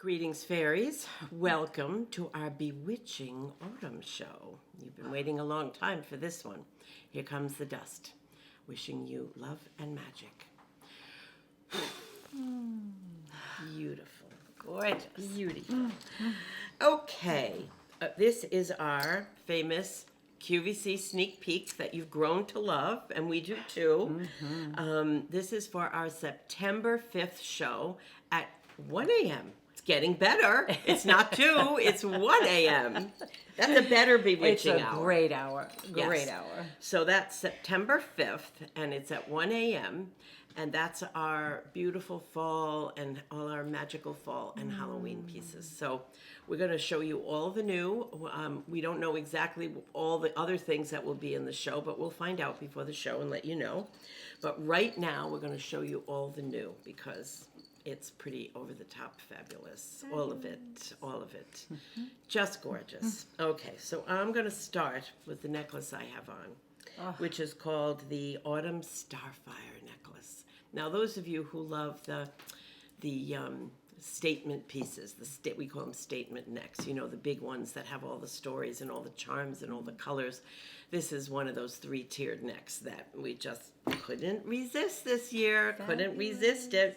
Greetings, fairies. Welcome to our Bewitching Autumn Show. You've been waiting a long time for this one. Here comes the dust. Wishing you love and magic. Beautiful. Gorgeous. Beautiful. Okay. This is our famous QVC sneak peek that you've grown to love, and we do too. This is for our September 5th show at 1 a.m. It's getting better. It's not 2, it's 1 a.m. That's a better bewitching It's a hour. great hour. Great Yes. hour. So that's September 5th, and it's at 1 a.m. And that's our beautiful fall and all our magical fall and Halloween pieces. So we're going to show you all the new. We don't know exactly all the other things that will be in the show, but we'll find out before the show and let you know. But right now, we're going to show you all the new because it's pretty over-the-top fabulous. All of it. Just gorgeous. Okay, so I'm going to start with the necklace I have on, which is called the Autumn Starfire necklace. Now, those of you who love the statement pieces, we call them statement necks, you know, the big ones that have all the stories and all the charms and all the colors. This is one of those 3-tiered necks that we just couldn't resist this year, couldn't resist it.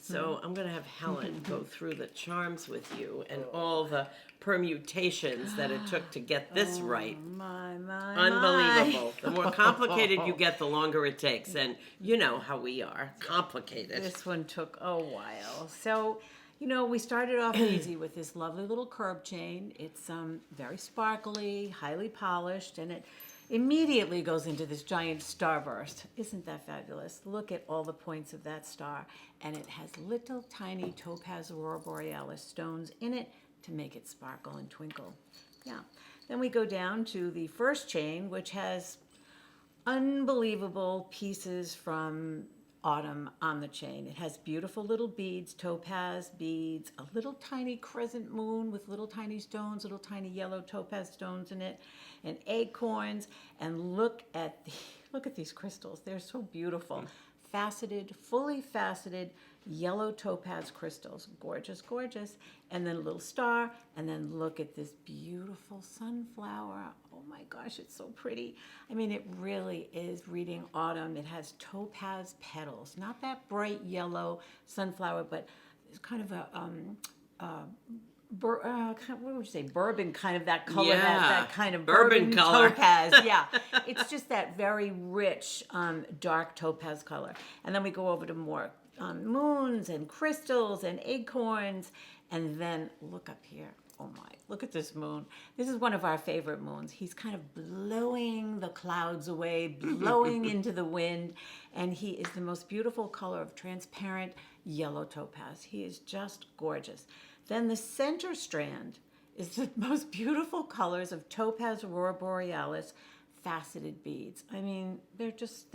So I'm going to have Helen go through the charms with you and all the permutations that it took to get this right. My. Unbelievable. The more complicated you get, the longer it takes. And you know how we are. Complicated. This one took a while. So, you know, we started off easy with this lovely little curb chain. It's very sparkly, highly polished, and it immediately goes into this giant starburst. Isn't that fabulous? Look at all the points of that star. And it has little tiny topaz aurora borealis stones in it to make it sparkle and twinkle. Yeah. Then we go down to the first chain, which has unbelievable pieces from autumn on the chain. It has beautiful little beads, topaz beads, a little tiny crescent moon with little tiny stones, little tiny yellow topaz stones in it, and acorns. And look at these crystals. They're so beautiful. Faceted, fully faceted yellow topaz crystals. Gorgeous, gorgeous. And then a little star. And then look at this beautiful sunflower. Oh my gosh, it's so pretty. I mean, it really is reading autumn. It has topaz petals. Not that bright yellow sunflower, but it's kind of what would you say? Bourbon kind of that color, that kind of bourbon color. Topaz. Yeah, it's just that very rich, dark topaz color. And then we go over to more moons and crystals and acorns. And then look up here. Oh my, look at this moon. This is one of our favorite moons. He's kind of blowing the clouds away, blowing into the wind. And he is the most beautiful color of transparent yellow topaz. He is just gorgeous. Then the center strand is the most beautiful colors of topaz aurora borealis faceted beads. I mean, they're just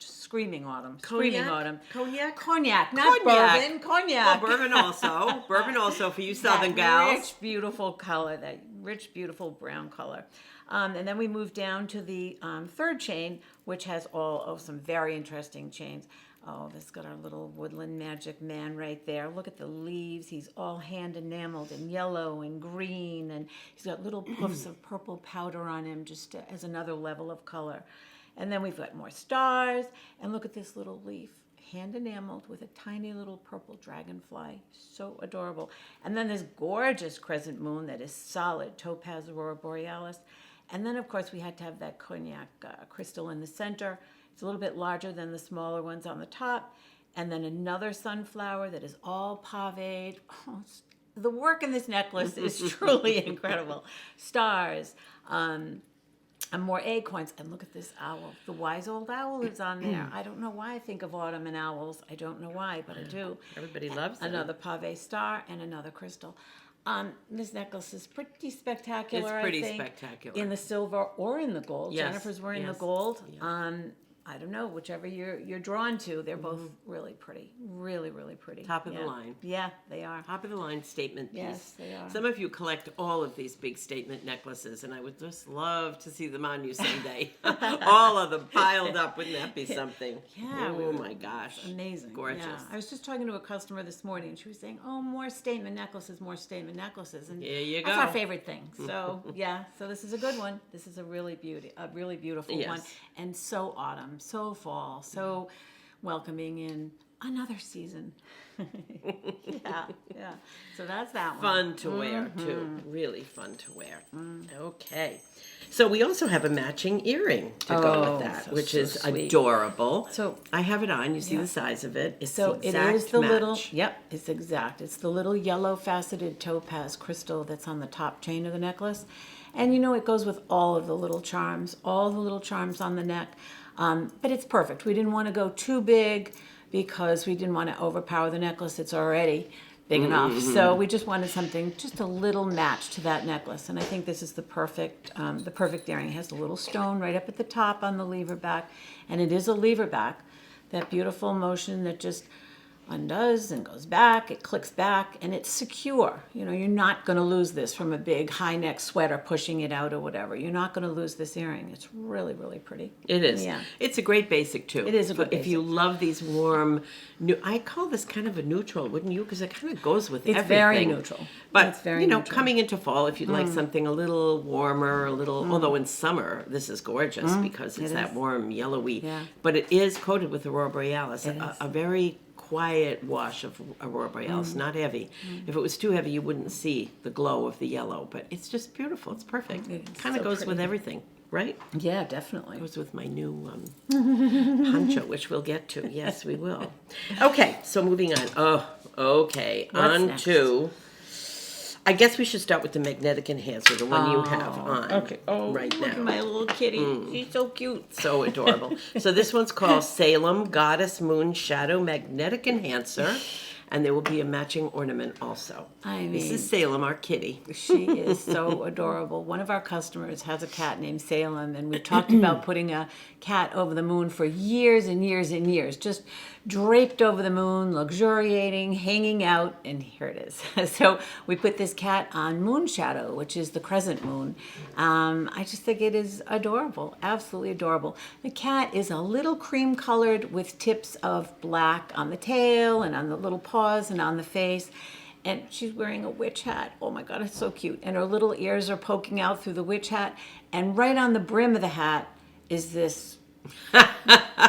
screaming autumn. Screaming autumn. Cognac, not bourbon. Cognac. Well, bourbon also. Bourbon also for you Southern gals. Rich, beautiful color. That rich, beautiful brown color. And then we move down to the third chain, which has all of some very interesting chains. Oh, this got our little woodland magic man right there. Look at the leaves. He's all hand enameled in yellow and green, and he's got little puffs of purple powder on him just as another level of color. And then we've got more stars, and look at this little leaf, hand enameled with a tiny little purple dragonfly. So adorable. And then this gorgeous crescent moon that is solid topaz aurora borealis. And then, of course, we had to have that cognac crystal in the center. It's a little bit larger than the smaller ones on the top. And then another sunflower that is all pavéed. Oh, the work in this necklace is truly incredible. Stars, and more acorns. And look at this owl. The wise old owl is on there. I don't know why I think of autumn and owls. I don't know why, but I do. Everybody loves them. Another pavé star and another crystal. This necklace is pretty spectacular. It's pretty I think, spectacular. in the silver or in the gold. Yes, Jennifer's wearing yes, the gold. yeah. I don't know, whichever you're drawn to. They're both really pretty, really, really pretty. Top of the Yeah. line. Yeah, they are. Top of the line statement piece. Yes, they are. Some of you collect all of these big statement necklaces, and I would just love to see them on you someday. All of them piled up. Wouldn't that be something? Yeah. Oh my gosh. Amazing. Gorgeous. Yeah. I was just talking to a customer this morning, and she was saying, "Oh, more statement necklaces, more statement necklaces." And There you that's go. our favorite thing. So yeah. So this is a good one. This is a really beautiful Yes. one, and so autumn, so fall, so welcoming in another season. Yeah. So that's that one. Fun to wear, too. Really fun to wear. Okay. So we also have a matching earring to go Oh, with that, so- which so is sweet. adorable. So- I have it on. You see the size of it. It's So the it exact is the match. little, yep, it's exact. It's the little yellow faceted topaz crystal that's on the top chain of the necklace. And it goes with all of the little charms, on the neck. But it's perfect. We didn't want to go too big because we didn't want to overpower the necklace. It's already big enough. So we just wanted something, just a little match to that necklace. And I think this is the perfect earring. It has a little stone right up at the top on the lever back. And it is a lever back, that beautiful motion that just undoes and goes back, it clicks back, and it's secure. You're not going to lose this from a big high neck sweater pushing it out or whatever. You're not going to lose this earring. It's really, really pretty. It is. Yeah. It's a great basic, too. It is a good If you love these warm, I call this kind of a neutral, wouldn't you? Because it kind of goes with It's everything. very neutral. But, It's very neutral. coming into fall, if you'd like something a little warmer, although in summer, this is gorgeous because it's that warm, yellowy. Yeah. But it is coated with Aurora Borealis, a very quiet wash of Aurora Borealis, not heavy. If it was too heavy, you wouldn't see the glow of the yellow, but it's just beautiful. It's perfect. It's Kind of so goes pretty. with everything, right? Yeah, definitely. Goes with my new poncho, which we'll get to. Yes, we will. Okay, so moving on. Oh, okay. What's On next? to, I guess we should start with the magnetic enhancer, the one you have on right Look at now. my little kitty. She's so cute. So adorable. So this one's called Salem Goddess Moon Shadow Magnetic Enhancer, and there will be a matching ornament also. This is Salem, our kitty. She is so adorable. One of our customers has a cat named Salem, and we talked about putting a cat over the moon for years and years and years, just draped over the moon, luxuriating, hanging out, and here it is. So we put this cat on Moon Shadow, which is the crescent moon. I just think it is adorable, absolutely adorable. The cat is a little cream colored with tips of black on the tail and on the little paws and on the face. And she's wearing a witch hat. Oh my God, it's so cute. And her little ears are poking out through the witch hat. And right on the brim of the hat is this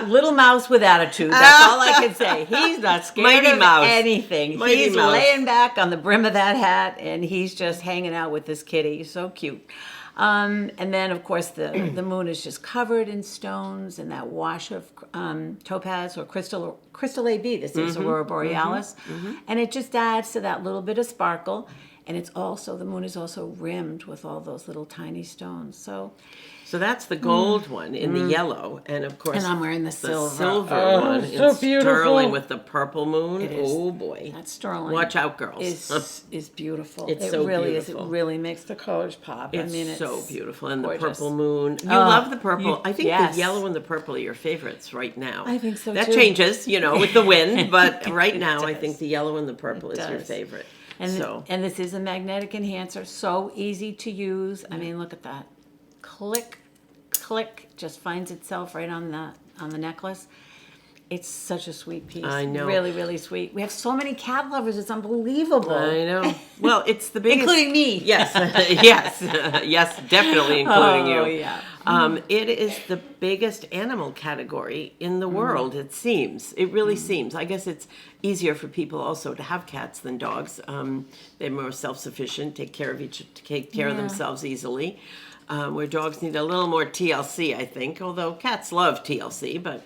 little mouse with attitude. That's all I can say. He's not scared Mighty of Mouse. anything. Mighty He's Mouse. laying back on the brim of that hat, and he's just hanging out with this kitty. He's so cute. And then, of course, the moon is just covered in stones and that wash of topaz or crystal AB. This is Aurora Borealis. And it just adds to that little bit of sparkle. And the moon is also rimmed with all those little tiny stones. So that's the gold one in the yellow, and of course, And I'm wearing the silver. one so in beautiful. sterling with the purple moon. It is. Oh boy, That sterling. Watch out, girls. Is beautiful. It's it so really beautiful. is. It really makes the colors pop. It's so beautiful, and gorgeous. the purple moon. You love the purple. you- I think yes. the yellow and the purple are your favorites right now. I think so, That too. changes, with the wind, but right now I does. think the yellow and the purple is your does. favorite. And this is a magnetic enhancer, so easy to use. I mean, look at that. Click, click, just finds itself right on the necklace. It's such a sweet piece. I know. Really, really sweet. We have so many cat lovers. It's unbelievable. I know. Well, it's the biggest, Including me. Yes, yes, definitely including you. Oh, yeah. It is the biggest animal category in the world. It seems. It really seems. I guess it's easier for people also to have cats than dogs. They're more self-sufficient, take care of themselves easily. Where dogs need a little more TLC, I think, although cats love TLC, but,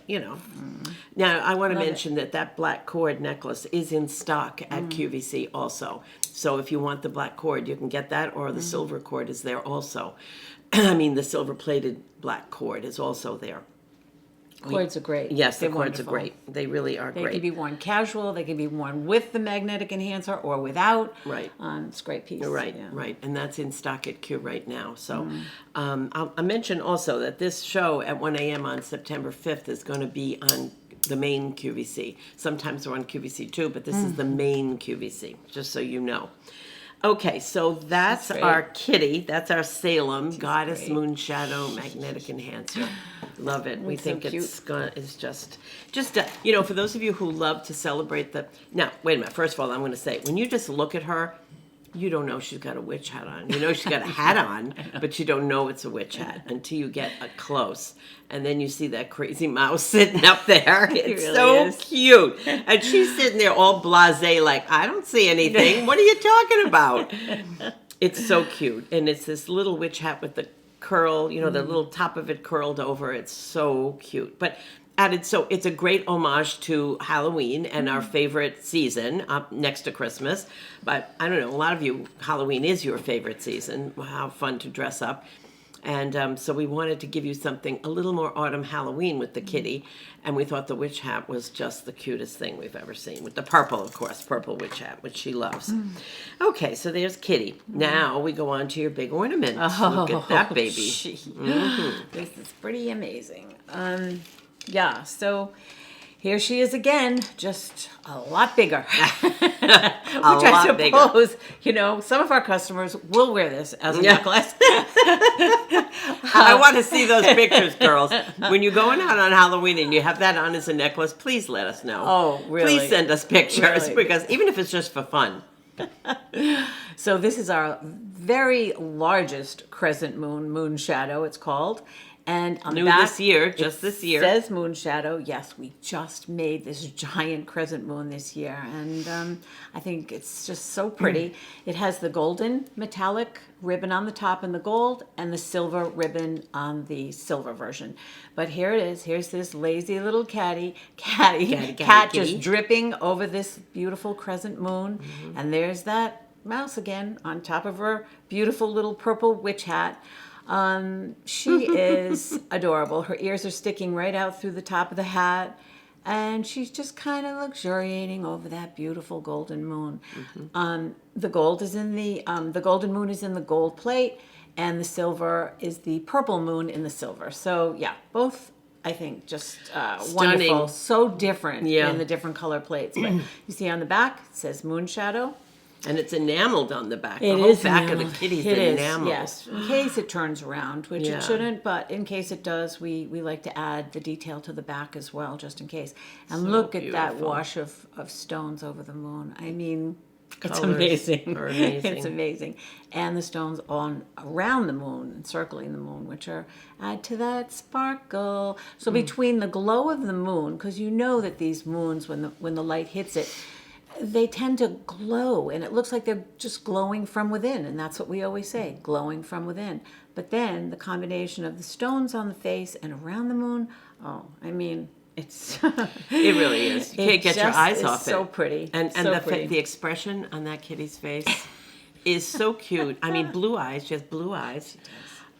Now, I want to mention that black cord necklace is in stock at QVC also. So if you want the black cord, you can get that, or the silver cord is there also. I mean, the silver-plated black cord is also there. Cords are great. Yes, the They're cords wonderful. are great. They really are They great. can be worn casual. They can be worn with the magnetic enhancer or without. Right. It's a great piece. Right, Yeah. right, and that's in stock at Q right now. So, I'll mention also that this show at 1 a.m. on September 5th is going to be on the main QVC. Sometimes we're on QVC too, but this is the main QVC, just so you know. Okay, so that's great. our kitty. That's our Salem Goddess great. Moon Shadow Magnetic Enhancer. Love it. We so think cute. it's just for those of you who love to celebrate the. Now, wait a minute. First of all, I'm going to say when you just look at her, you don't know she's got a witch hat on. You know she's got a hat on, but you don't know it's a witch hat until you get close. And then you see that crazy mouse sitting up there. It's really so is. cute. And she's sitting there all blasé like, I don't see anything. What are you talking about? It's so cute. And it's this little witch hat with the curl, the little top of it curled over. It's so cute. But so it's a great homage to Halloween and our favorite season up next to Christmas. But I don't know, a lot of you, Halloween is your favorite season. How fun to dress up. And so we wanted to give you something a little more autumn Halloween with the kitty. And we thought the witch hat was just the cutest thing we've ever seen. With the purple, of course, purple witch hat, which she loves. Okay, so there's kitty. Now we go on to your big ornament. Look at that baby. Gee. This is pretty amazing. Yeah, so here she is again, just a lot bigger. Which I lot bigger. suppose, some of our customers will wear this as a necklace. I want to see those pictures, girls. When you're going out on Halloween and you have that on as a necklace, please let us know. Oh, really? Please send us pictures Really? because even if it's just for fun. So this is our very largest crescent moon shadow, it's called. And on New the back, this year, just this year. says moon shadow. Yes, we just made this giant crescent moon this year. And I think it's just so pretty. It has the golden metallic ribbon on the top in the gold and the silver ribbon on the silver version. But here it is. Here's this lazy little cat kitty. just dripping over this beautiful crescent moon. And there's that mouse again on top of her beautiful little purple witch hat. She is adorable. Her ears are sticking right out through the top of the hat, and she's just kind of luxuriating over that beautiful golden moon. The gold is in the golden moon is in the gold plate, and the silver is the purple moon in the silver. So yeah, both I think just wonderful, so different in the different color plates. But you see on the back it says moon shadow. And it's enameled on the back. It the whole is back enameled. of the kitty's It is, enameled. yes. In case it turns around, which Yeah. it shouldn't, but in case it does, we like to add the detail to the back as well, just in case. And look at that beautiful. wash of stones over the moon. I mean, it's Colors amazing. are amazing. It's amazing. And the stones on around the moon, encircling the moon, which add to that sparkle. So between the glow of the moon, because you know that these moons, when the light hits it, they tend to glow, and it looks like they're just glowing from within, and that's what we always say, glowing from within. But then the combination of the stones on the face and around the moon, it's It really is. You can't get your eyes off it. so pretty. And so the pretty. expression on that kitty's face is so cute. I mean, blue eyes. She has blue eyes.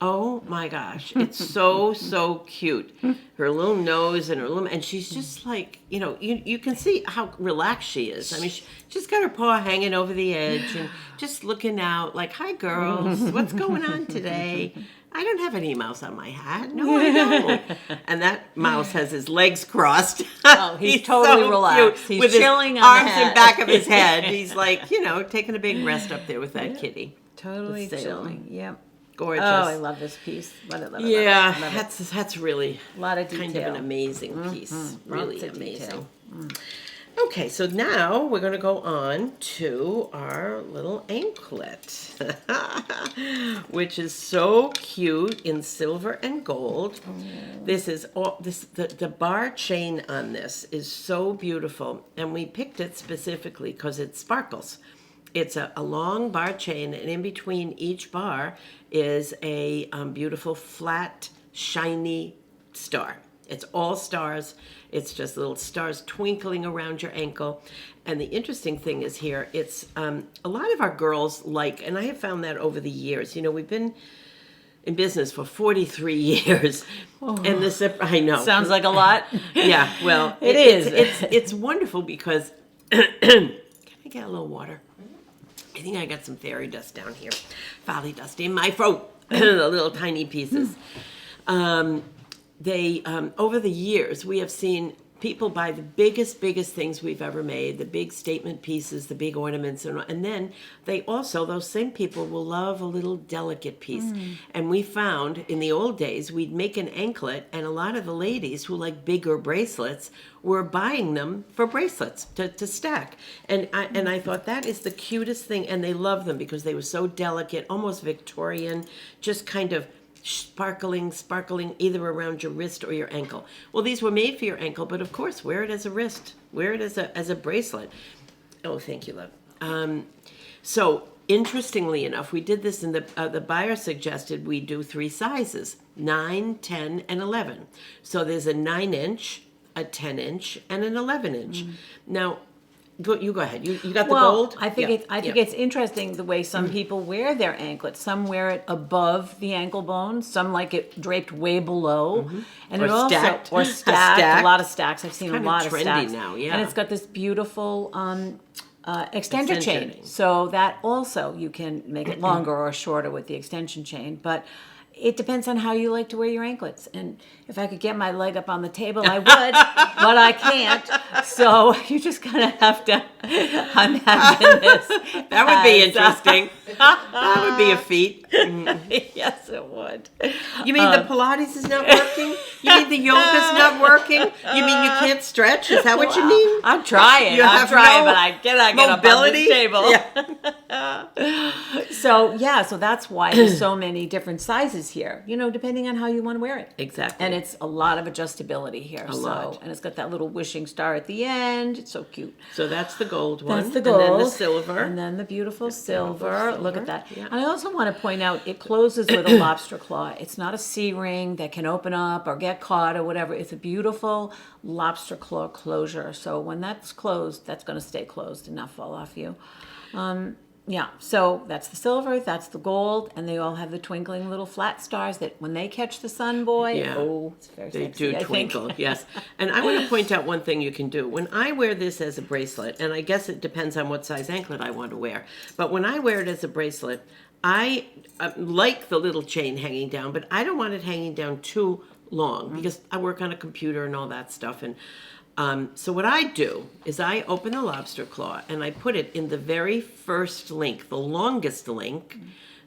Oh my gosh, it's so cute. Her little nose and and she's just like, you can see how relaxed she is. I mean, she's got her paw hanging over the edge and just looking out like, hi girls, what's going on today? I don't have any mouse on my hat. No, I don't. And that mouse has his legs crossed. Oh, he's totally relaxed. Cute, He's with chilling his on the arms hat. in back of his head. He's like, taking a big rest up there with that kitty. Totally The Salem. chilling. Yep. Gorgeous. Oh, I love this piece. Love it, love it, Yeah, love it, love it. that's really A lot of kind of an detail. amazing piece. Really Lots of amazing. detail. Okay, so now we're going to go on to our little anklet, which is so cute in silver and gold. This is the bar chain on this is so beautiful, and we picked it specifically because it sparkles. It's a long bar chain, and in between each bar is a beautiful, flat, shiny star. It's all stars. It's just little stars twinkling around your ankle. And the interesting thing is here, it's a lot of our girls like, and I have found that over the years, we've been in business for 43 years. And the zipper, I know. Sounds like a lot. Yeah, well, It is. It's wonderful because, can I get a little water? I think I got some fairy dust down here. Folly dust in my throat. The little tiny pieces. Over the years, we have seen people buy the biggest things we've ever made, the big statement pieces, the big ornaments, and then they also, those same people will love a little delicate piece. And we found in the old days, we'd make an anklet, and a lot of the ladies who like bigger bracelets were buying them for bracelets to stack. And I thought that is the cutest thing, and they love them because they were so delicate, almost Victorian, just kind of sparkling either around your wrist or your ankle. Well, these were made for your ankle, but of course, wear it as a wrist, wear it as a bracelet. Oh, thank you, love. So interestingly enough, we did this in the buyer suggested we do 3 sizes, 9, 10, and 11. So there's a 9-inch, a 10-inch, and an 11-inch. Now, you go ahead. You got the gold? I think it's interesting the way some people wear their anklets. Some wear it above the ankle bone. Some like it draped way below, and Or it also stacked. or stacked. Stacked. A lot of stacks. I've seen a Kind of lot of trendy stacks now, yeah. And it's got this beautiful extender Extension chain. chain. So that also you can make it longer or shorter with the extension chain, but. It depends on how you like to wear your anklets. And if I could get my leg up on the table, I would, but I can't. So you just kind of have to imagine this. That would be interesting. That would be a feat. Yes, it would. You mean the Pilates is not working? You mean the yoga's not working? You mean you can't stretch? Is that what you mean? I'm trying. You have no but I get up on mobility? this table. Yeah. So that's why there's so many different sizes here, depending on how you want to wear it. Exactly. And it's a lot of adjustability here. A lot. And it's got that little wishing star at the end. It's so cute. So that's the gold one. That's the gold. And then the silver. And then the beautiful silver. Look at that. Yeah. And I also want to point out, it closes with a lobster claw. It's not a C-ring that can open up or get caught or whatever. It's a beautiful lobster claw closure. So when that's closed, that's going to stay closed and not fall off you. Yeah, so that's the silver, that's the gold, and they all have the twinkling little flat stars that when they catch the sun, boy, Yeah. it's very They sexy, do I think. twinkle, yes. And I want to point out one thing you can do. When I wear this as a bracelet, and I guess it depends on what size anklet I want to wear, but when I wear it as a bracelet, I like the little chain hanging down, but I don't want it hanging down too long because I work on a computer and all that stuff. And so what I do is I open the lobster claw and I put it in the very first link, the longest link.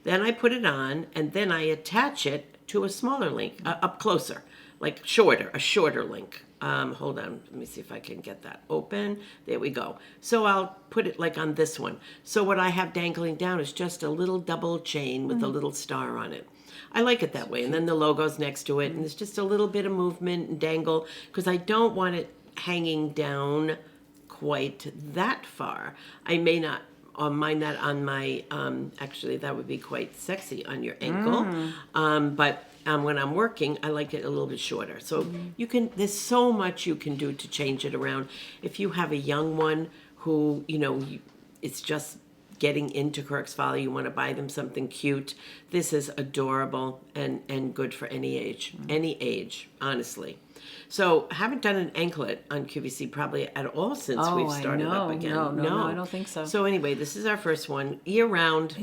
Then I put it on and then I attach it to a smaller link, up closer, like a shorter link. Hold on, let me see if I can get that open. There we go. So I'll put it like on this one. So what I have dangling down is just a little double chain with a little star on it. I like it that way. And then the logo's next to it and there's just a little bit of movement and dangle because I don't want it hanging down quite that far. I may not mind that on my, actually that would be quite sexy on your ankle. But when I'm working, I like it a little bit shorter. So there's so much you can do to change it around. If you have a young one who, it's just getting into Kirks Folly, you want to buy them something cute, this is adorable and good for any age, honestly. So I haven't done an anklet on QVC probably at all since we've started up again. No, I don't think so. So anyway, this is our first one, year round,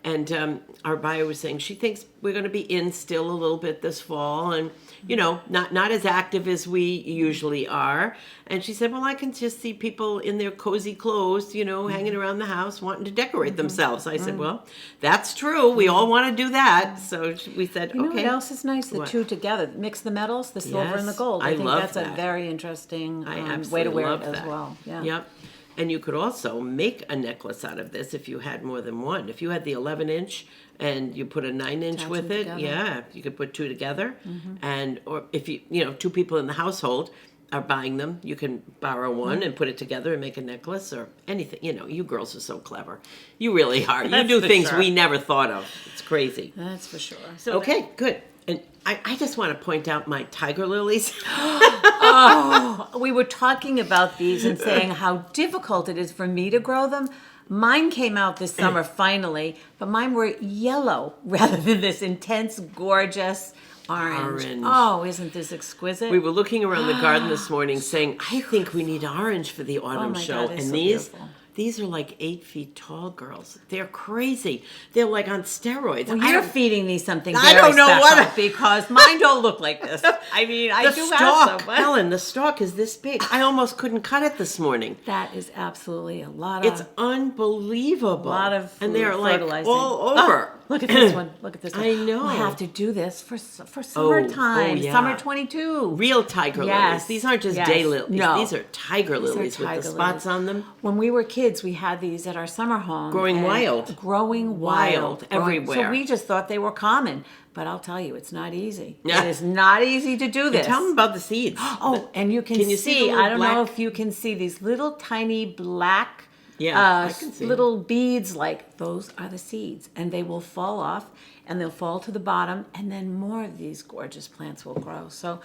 and our buyer was saying she thinks we're going to be in still a little bit this fall and, not as active as we usually are. And she said, well, I can just see people in their cozy clothes, hanging around the house wanting to decorate themselves. I said, well, that's true. We all want to do that. So we said, You know okay. what else is nice? The two together. Mix the metals, the silver and the Yes, gold. I think love that's that. a very interesting I way absolutely to wear love it as that. well. Yeah. Yep. And you could also make a necklace out of this if you had more than one. If you had the 11-inch and you put a 9-inch Attach with them it, together. yeah, you could put two together. And or if you two people in the household are buying them, you can borrow one and put it together and make a necklace or anything. You girls are so clever. You really are. You do for things sure. we never thought of. It's crazy. That's for sure. Okay, good. And I just want to point out my tiger lilies. We were talking about these and saying how difficult it is for me to grow them. Mine came out this summer finally, but mine were yellow rather than this intense, gorgeous orange. Oh, isn't this exquisite? We were looking around the garden this morning saying, I think we need orange for the autumn show. God, it's and so these beautiful. these are like 8 feet tall girls. They're crazy. They're like on steroids. Well, you're feeding me something I very don't know special what- because mine don't look like this. I mean, I The do stalk, have some. Helen, the stalk is this big. I almost couldn't cut it this morning. That is absolutely a lot It's of unbelievable. lot of and they're like fertilizing. all over. Look at this one. Look at this one. I know. We'll have to do this for summertime. yeah. Summer 22. Real tiger lilies. Yes, These aren't just yes. day lilies. No. These are tiger These are lilies with tiger the spots lilies. on them. When we were kids, we had these at our summer home. Growing and wild. Growing Wild, Growing- everywhere. So we just thought they were common. But I'll tell you, it's not easy. Yeah. It is not easy to do this. Tell them about the seeds. Oh, and you can you see, the I little don't know black- if you can see these little tiny black Yeah, I can see little beads, like those are the seeds. And they will fall off and they'll fall to the bottom and then more of these gorgeous plants will grow. So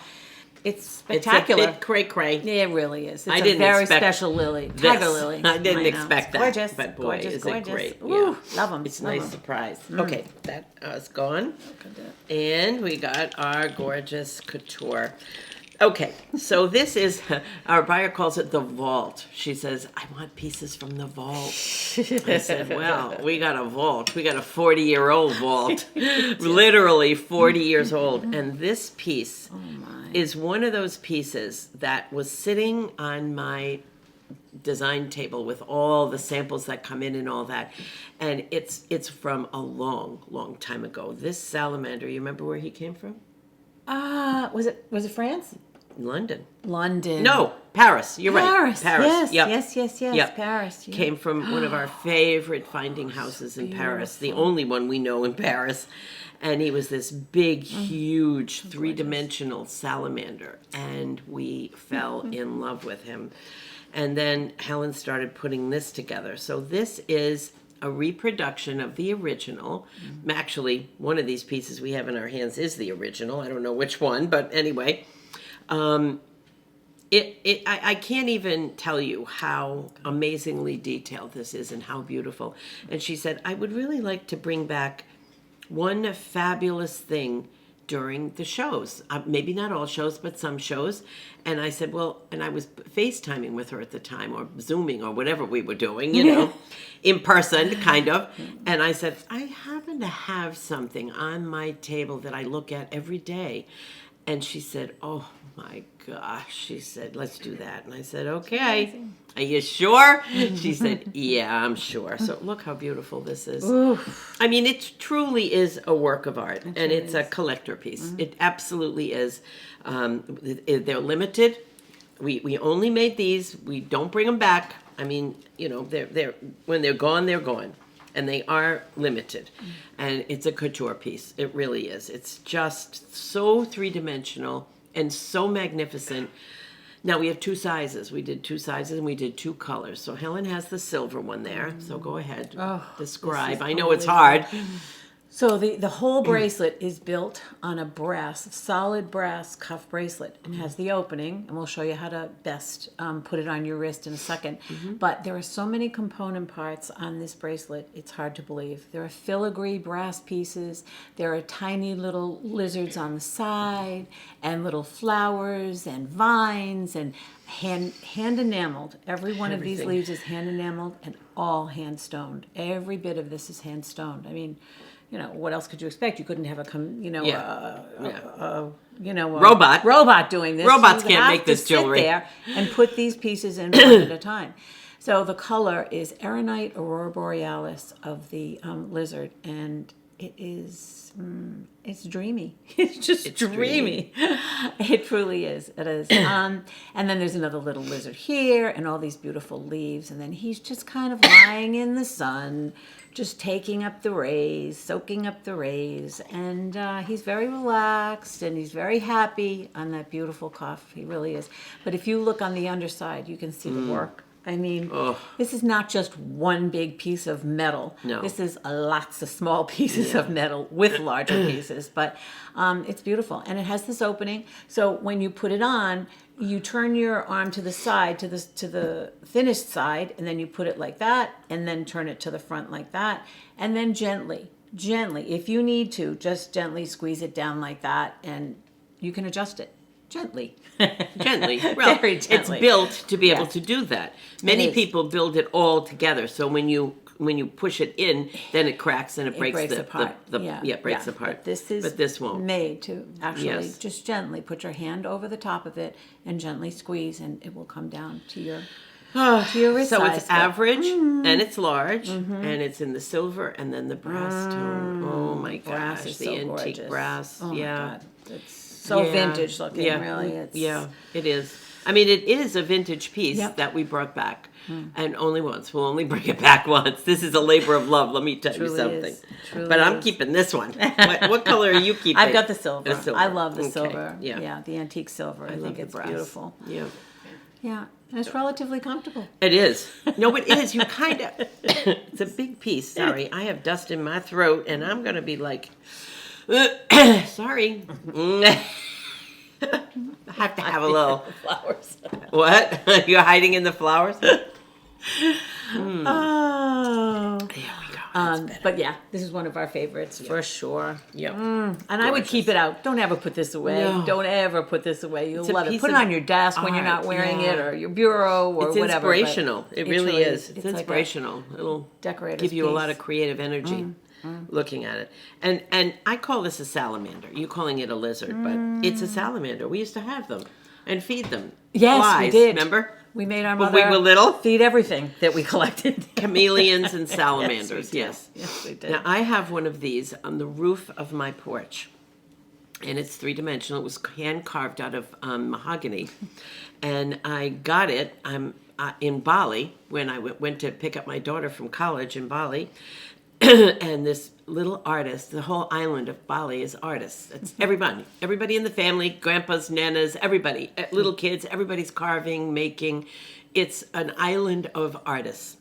it's spectacular. It's a bit cray-cray. It really is. It's I a didn't very expect special lily. this. Tiger lily. I didn't know. expect It's that. Gorgeous. But boy, gorgeous, is gorgeous. it great. Ooh, Yeah. love them. It's a nice surprise. Mm. Okay, that is gone. And we got our gorgeous couture. Okay, so this is, our buyer calls it the vault. She says, I want pieces from the vault. I said, well, we got a vault. We got a 40-year-old vault. Literally 40 years old. And this piece is one of those pieces that was sitting on my design table with all the samples that come in and all that. And it's from a long time ago. This salamander, you remember where he came from? Was it France? London. London. No, Paris. You're right. Yes, Yep. yes. Yep. Paris. Yeah. Came from one of our favorite finding houses in Paris, the only one we know in Paris. And he was this big, huge, three-dimensional salamander. And we fell in love with him. And then Helen started putting this together. So this is a reproduction of the original. Actually, one of these pieces we have in our hands is the original. I don't know which one, but anyway. I can't even tell you how amazingly detailed this is and how beautiful. And she said, I would really like to bring back one fabulous thing during the shows. Maybe not all shows, but some shows. And I said, well, and I was FaceTiming with her at the time, or Zooming, or whatever we were doing, in person, kind of. And I said, I happen to have something on my table that I look at every day. And she said, oh my gosh. She said, let's do that. And I said, okay. Are you sure? She said, yeah, I'm sure. So look how beautiful this is. Oof. I mean, it truly is a work of art. And it's a collector piece. It absolutely is. They're limited. We only made these. We don't bring them back. I mean, they're when they're gone, they're gone. And they are limited. And it's a couture piece. It really is. It's just so three-dimensional and so magnificent. Now, we have 2 sizes. We did 2 sizes and we did 2 colors. So Helen has the silver one there. So go ahead. Describe. I know it's hard. So the whole bracelet is built on a solid brass cuff bracelet, and has the opening, and we'll show you how to best put it on your wrist in a second. But there are so many component parts on this bracelet, it's hard to believe. There are filigree brass pieces, there are tiny little lizards on the side, and little flowers and vines, and hand enameled. Every one of these leaves is hand enameled and all hand stoned. Every bit of this is hand stoned. I mean, what else could you expect? You couldn't have a robot doing this. Robots You can't have make to this jewelry. Sit there and put these pieces in one at a time. So the color is Aeronite Aurora Borealis of the lizard, and it is it's dreamy. It's just dreamy. It truly is. It is. And then there's another little lizard here, and all these beautiful leaves, and then he's just kind of lying in the sun, just taking up the rays, soaking up the rays, and he's very relaxed and he's very happy on that beautiful cuff. He really is. But if you look on the underside, you can see the work I mean, Oh. this is not just one big piece of metal. No. This is lots of small pieces of metal with larger pieces. But it's beautiful. And it has this opening. So when you put it on, you turn your arm to the side, to the thinnest side, and then you put it like that, and then turn it to the front like that. And then gently, if you need to, just gently squeeze it down like that, and you can adjust it. Gently. Gently. Well, Very gently. it's built to be able Yes. to do that. Many is. people build it all together. So when you push it in, then it cracks and it breaks, Breaks apart. breaks apart. But this won't. made to actually Yes. just gently put your hand over the top of it and gently squeeze, and it will come down to your wrist So size. it's average and it's large and it's in the silver and then the brass tone. Oh my Brass gosh, is the so antique gorgeous. brass. Oh yeah. my God. It's so Yeah. vintage looking, Yeah. really. It's, Yeah, it is. I mean, it is a vintage piece Yep. that we brought back. And only once. We'll only bring it back once. This is a labor of love, let me tell you Truly something. is. Truly But I'm is. keeping this one. What color are you keeping? I've got the silver. The silver. I love the Okay. silver. Yeah. The antique silver. I love think the it's brass. beautiful. Yeah. Yeah, and it's relatively comfortable. It is. No, it is. You kind of, it's a big piece. Sorry, I have dust in my throat and I'm going to be like, sorry. I have to have a little. Flowers. What? You're hiding in the flowers? Oh. There we go. That's better. But yeah, this is one of our favorites for sure. Yep. And I would keep it out. Don't ever put this away. No. Don't ever put this away. You'll a love it. piece Put it of on your desk when you're not art, wearing yeah. it, or your bureau, or It's whatever. but inspirational. It really truly is. It's like a inspirational. It'll decorator's give you a lot piece. of creative energy looking at it. And I call this a salamander. You calling it a lizard, but it's a salamander. We used to have them and feed them. Yes, Flies, we did. Remember? We made our When mother we were little? feed everything that we collected. Chameleons and salamanders. Yes, Yes. we did. Yes, we did. Now I have one of these on the roof of my porch, and it's 3-dimensional. It was hand carved out of mahogany, and I got it. In Bali when I went to pick up my daughter from college in Bali, and this little artist. The whole island of Bali is artists. It's everybody in the family, grandpas, nanas, everybody, little kids. Everybody's carving, making. It's an island of artists,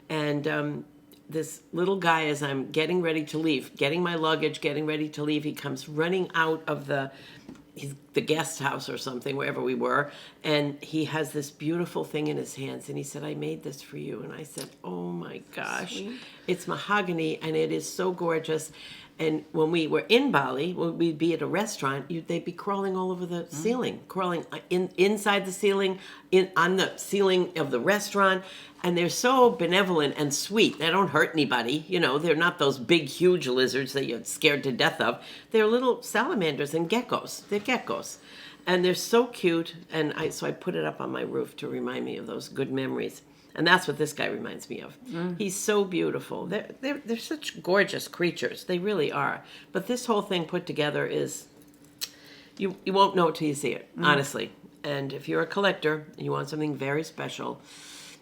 and this little guy, as I'm getting ready to leave, getting my luggage, getting ready to leave, he comes running out of the guest house or something, wherever we were, and he has this beautiful thing in his hands, and he said, "I made this for you." And I said, "Oh my gosh." Sweet. It's mahogany, and it is so gorgeous. And when we were in Bali, when we'd be at a restaurant, they'd be crawling all over the ceiling, crawling inside the ceiling, on the ceiling of the restaurant. And they're so benevolent and sweet. They don't hurt anybody. You know, they're not those big, huge lizards that you're scared to death of. They're little salamanders and geckos. They're geckos. And they're so cute. And so I put it up on my roof to remind me of those good memories. And that's what this guy reminds me of. He's so beautiful. They're such gorgeous creatures. They really are. But this whole thing put together is, you won't know it till you see it, honestly. And if you're a collector and you want something very special,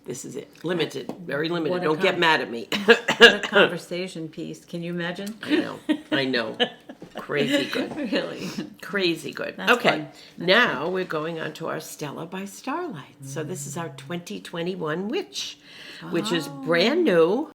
this is it. Limited, very limited. What a Don't get mad at me. What a conversation piece. Can you imagine? I know. Crazy good. Really? Crazy good. That's Okay, fun. now we're going on to our Stella by Starlight. So this is our 2021 Witch, which is brand new.